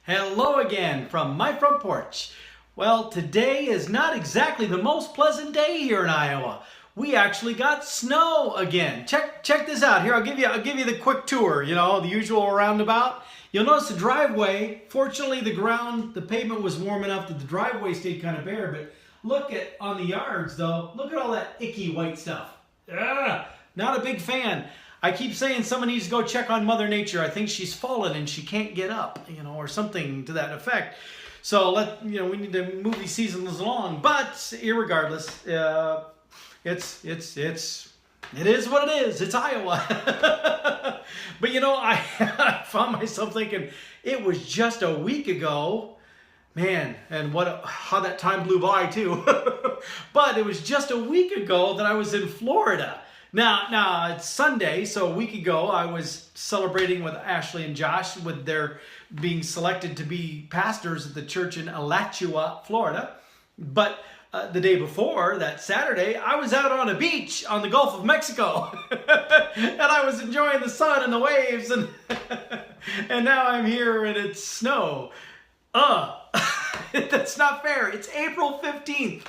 Hello again from My Front Porch. Well, today is not exactly the most pleasant day here in Iowa. We actually got snow again. Check this out. Here, I'll give you the quick tour, the usual roundabout. You'll notice the driveway, fortunately the pavement was warm enough that the driveway stayed kind of bare, but look at on the yards though, look at all that icky white stuff. Not a big fan. I keep saying someone needs to go check on Mother Nature. I think she's fallen and she can't get up, or something to that effect. So we need to move these seasons along. But irregardless, it is what it is. It's Iowa. But I found myself thinking it was just a week ago. Man, and how that time blew by too. But it was just a week ago that I was in Florida. Now it's Sunday, so a week ago I was celebrating with Ashley and Josh with their being selected to be pastors at the church in Alachua, Florida. But the day before, that Saturday, I was out on a beach on the Gulf of Mexico. And I was enjoying the sun and the waves, and and now I'm here and it's snow. That's not fair. It's April 15th.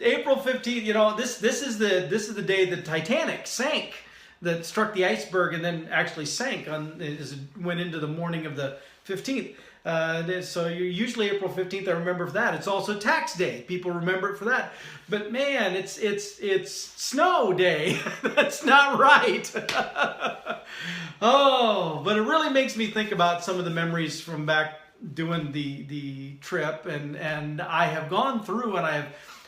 April 15th, this is the day the Titanic sank, that struck the iceberg and then actually sank as it went into the morning of the 15th. So usually April 15th, I remember for that. It's also tax day. People remember it for that. But man, it's snow day. That's not right. But it really makes me think about some of the memories from back doing the trip, and I have gone through and I have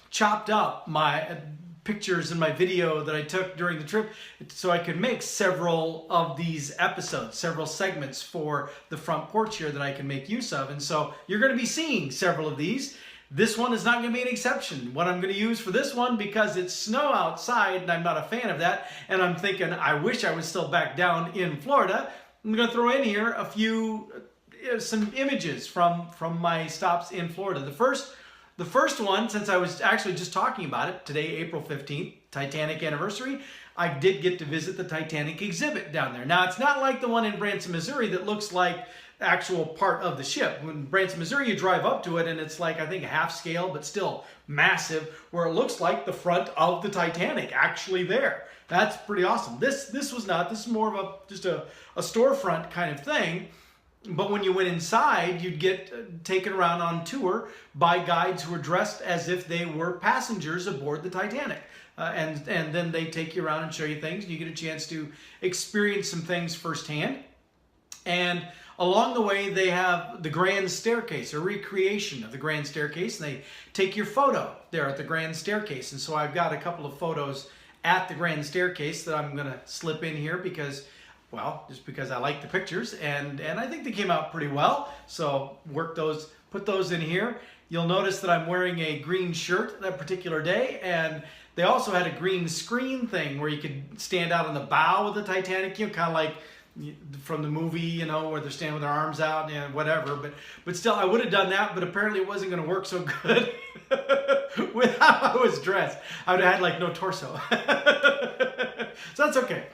chopped up my pictures and my video that I took during the trip so I could make several of these episodes, several segments for the front porch here that I can make use of. And so you're going to be seeing several of these. This one is not going to be an exception. What I'm going to use for this one, because it's snow outside and I'm not a fan of that, and I'm thinking I wish I was still back down in Florida, I'm going to throw in here some images from my stops in Florida. The first one, since I was actually just talking about it, today, April 15th, Titanic anniversary, I did get to visit the Titanic exhibit down there. Now, it's not like the one in Branson, Missouri that looks like actual part of the ship. When Branson, Missouri, you drive up to it and it's like, I think, half scale, but still massive, where it looks like the front of the Titanic actually there. That's pretty awesome. This was not. This is more of just a storefront kind of thing. But when you went inside, you'd get taken around on tour by guides who were dressed as if they were passengers aboard the Titanic. And then they take you around and show you things, and you get a chance to experience some things firsthand. And along the way, they have the Grand Staircase, a recreation of the Grand Staircase, and they take your photo there at the Grand Staircase. And so I've got a couple of photos at the Grand Staircase that I'm going to slip in here just because I like the pictures, and I think they came out pretty well. So put those in here. You'll notice that I'm wearing a green shirt that particular day, and they also had a green screen thing where you could stand out on the bow of the Titanic, kind of like from the movie, where they're standing with their arms out and whatever. But still, I would have done that, but apparently it wasn't going to work so good with how I was dressed. I would have had no torso. So that's okay.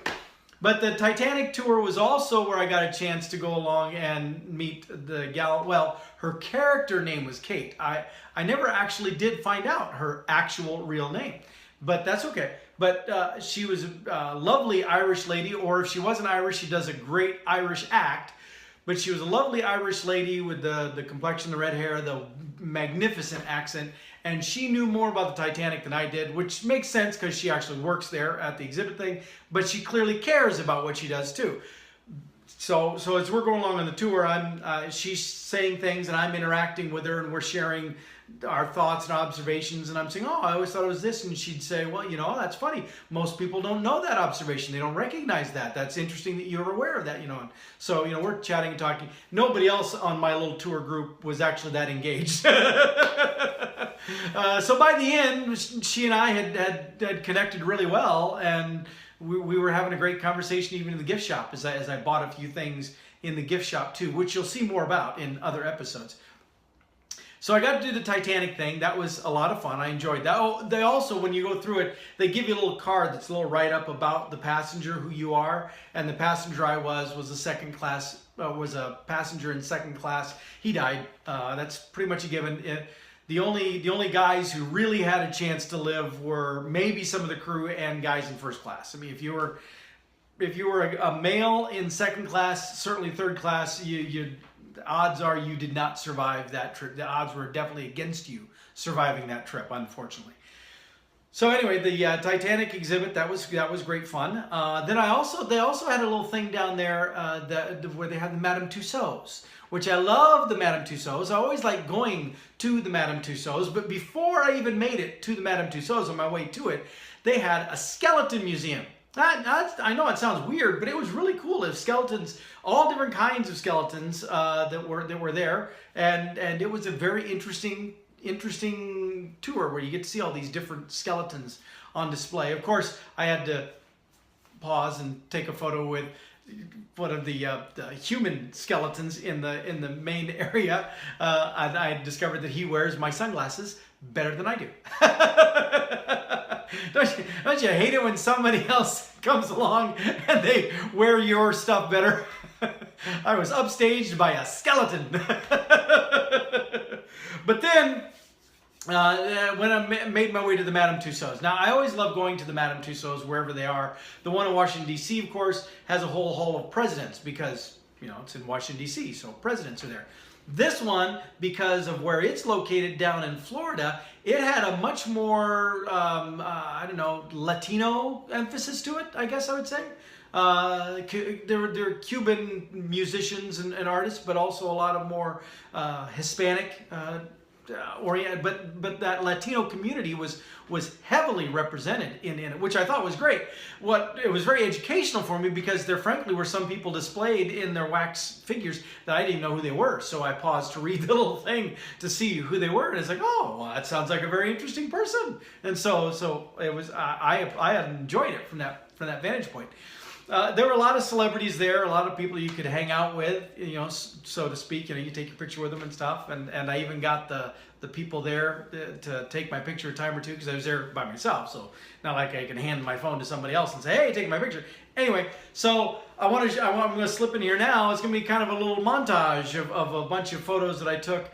But the Titanic tour was also where I got a chance to go along and meet the gal. Well, her character name was Kate. I never actually did find out her actual real name, but that's okay. But she was a lovely Irish lady, or if she wasn't Irish, she does a great Irish act. But she was a lovely Irish lady with the complexion, the red hair, the magnificent accent. And she knew more about the Titanic than I did, which makes sense because she actually works there at the exhibit thing. But she clearly cares about what she does too. So as we're going along on the tour, she's saying things and I'm interacting with her, and we're sharing our thoughts and observations, and I'm saying, I always thought it was this, and she'd say, well, that's funny. Most people don't know that observation. They don't recognize that. That's interesting that you're aware of that, And so, we're chatting and talking. Nobody else on my little tour group was actually that engaged. So by the end, she and I had connected really well, and we were having a great conversation even in the gift shop as I bought a few things in the gift shop too, which you'll see more about in other episodes. So I got to do the Titanic thing. That was a lot of fun. I enjoyed that. Oh, they also, when you go through it, they give you a little card that's a little write-up about the passenger, who you are. And the passenger I was a second class, was a passenger in second class. He died. That's pretty much a given. The only guys who really had a chance to live were maybe some of the crew and guys in first class. I mean, if you were a male in second class, certainly third class, the odds are you did not survive that trip. The odds were definitely against you surviving that trip, unfortunately. So anyway, the Titanic exhibit, that was great fun. Then they also had a little thing down there where they had the Madame Tussauds, which I love the Madame Tussauds. I always like going to the Madame Tussauds, but before I even made it to the Madame Tussauds, on my way to it, they had a skeleton museum. I know it sounds weird, but it was really cool. There's skeletons, all different kinds of skeletons that were there, and it was a very interesting tour where you get to see all these different skeletons on display. Of course, I had to pause and take a photo with one of the human skeletons in the main area. And I discovered that he wears my sunglasses better than I do. Don't you hate it when somebody else comes along and they wear your stuff better? I was upstaged by a skeleton. But then, when I made my way to the Madame Tussauds. Now, I always love going to the Madame Tussauds wherever they are. The one in Washington, D.C., of course, has a whole hall of presidents because, it's in Washington, D.C., so presidents are there. This one, because of where it's located down in Florida, it had a much more, Latino emphasis to it, I guess I would say. There were Cuban musicians and artists, but also a lot of more Hispanic oriented, but that Latino community was heavily represented in it, which I thought was great. It was very educational for me because there frankly were some people displayed in their wax figures that I didn't know who they were. So I paused to read the little thing to see who they were, and it's like, oh, well, that sounds like a very interesting person. And so it was. I had enjoyed it from that vantage point. There were a lot of celebrities there, a lot of people you could hang out with, so to speak. You take your picture with them and stuff. And I even got the people there to take my picture a time or two because I was there by myself. So not like I can hand my phone to somebody else and say, hey, take my picture. Anyway, so I'm going to slip in here now. It's going to be kind of a little montage of a bunch of photos that I took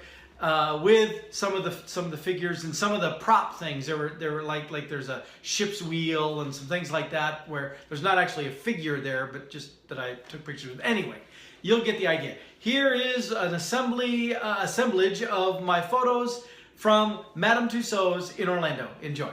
with some of the figures and some of the prop things. There were like there's a ship's wheel and some things like that where there's not actually a figure there, but just that I took pictures with. Anyway, you'll get the idea. Here is an assemblage of my photos from Madame Tussauds in Orlando. Enjoy.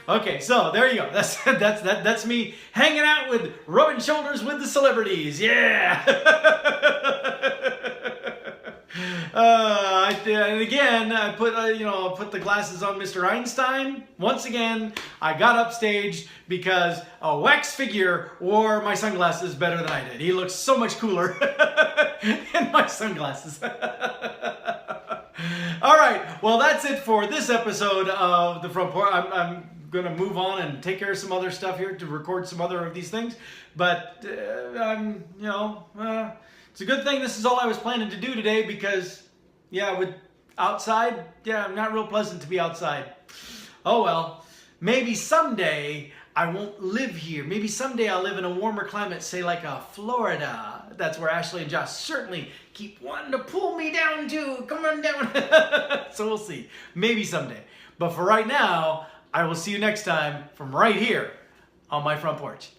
Okay, so there you go. That's me hanging out with, rubbing shoulders with the celebrities. Yeah. And again, I put the glasses on Mr. Einstein. Once again, I got upstaged because a wax figure wore my sunglasses better than I did. He looks so much cooler in my sunglasses. All right, well, that's it for this episode of The Front Porch. I'm going to move on and take care of some other stuff here to record some other of these things. But, it's a good thing this is all I was planning to do today because, yeah, with outside, yeah, not real pleasant to be outside. Oh well, maybe someday I won't live here. Maybe someday I'll live in a warmer climate, say like a Florida. That's where Ashley and Josh certainly keep wanting to pull me down to. Come on down. So we'll see. Maybe someday. But for right now, I will see you next time from right here on My Front Porch.